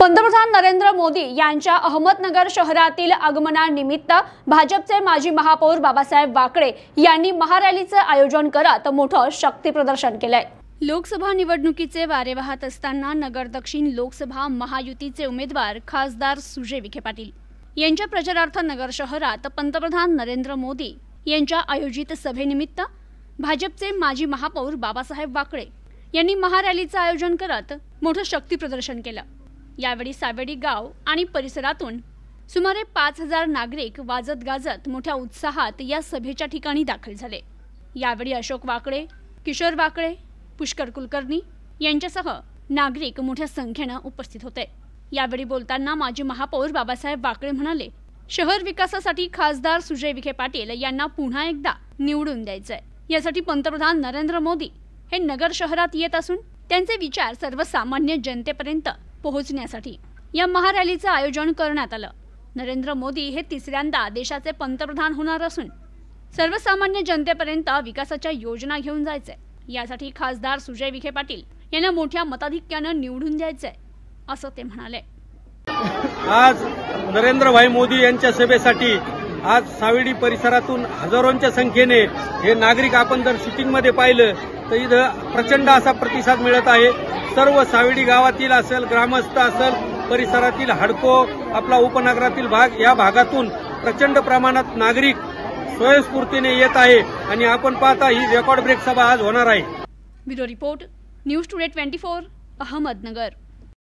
पंतप्रधान नरेंद्र मोदी यांच्या अहमदनगर शहरातील आगमनानिमित्त भाजपचे माजी महापौर बाबासाहेब वाकळे यांनी महारॅलीचे आयोजन करत मोठं शक्ती प्रदर्शन केलंय। लोकसभा निवडणुकीचे वारे वाहत असताना नगर दक्षिण लोकसभा महायुतीचे उमेदवार खासदार सुजय विखे पाटील यांच्या प्रचारार्थ नगर शहरात पंतप्रधान नरेंद्र मोदी यांच्या आयोजित सभेनिमित्त भाजपचे माजी महापौर बाबासाहेब वाकळे यांनी महारॅलीचे आयोजन करत मोठं शक्ती प्रदर्शन केलं। यावेळी सावेडी गाव आणि परिसरातून सुमारे 5000 नागरिक वाजत गाजत मोठ्या उत्साहात या सभेच्या ठिकाणी दाखल झाले। यावेळी अशोक वाकळे, किशोर वाकळे, पुष्कर कुलकर्णी यांच्यासह नागरिक मोठ्या संख्येने उपस्थित होते। यावेळी बोलताना माजी महापौर बाबासाहेब वाकळे म्हणाले, शहर विकासासाठी खासदार सुजय विखे पाटील यांना पुन्हा एकदा निवडून द्यायचंय। यासाठी पंतप्रधान नरेंद्र मोदी हे नगर शहरात येत असून त्यांचे विचार सर्वसामान्य जनतेपर्यंत पोहोचण्यासाठी या महारॅलीचे आयोजन करण्यात आलं। नरेंद्र मोदी हे तिसऱ्यांदा देशाचे पंतप्रधान होणार असून सर्वसामान्य जनतेपर्यंत विकासाच्या योजना घेऊन जायचे। यासाठी खासदार सुजय विखे पाटील यांना मोठ्या मताधिक्याने निवडून द्यायचे असं ते म्हणाले। आज नरेंद्र मोदी यांच्या सभेसाठी आज सावेडी परिसरातून हजारोंच्या संख्येने हे नागरिक आपण जर शूटिंग मध्ये पाहिलं तर इथं प्रचंड असा प्रतिसाद मिळत आहे। सर्व सावेडी गावातील असेल, ग्रामस्थ असेल, परिसरातील हडको, आपला उपनगरातील भाग, या भागातून प्रचंड प्रमाणात नागरिक स्वयंस्फूर्तीने येत आहे आणि आपण पाहता ही रेकॉर्ड ब्रेक सभा आज होणार आहे। Bureau report, news today 24, Ahmednagar.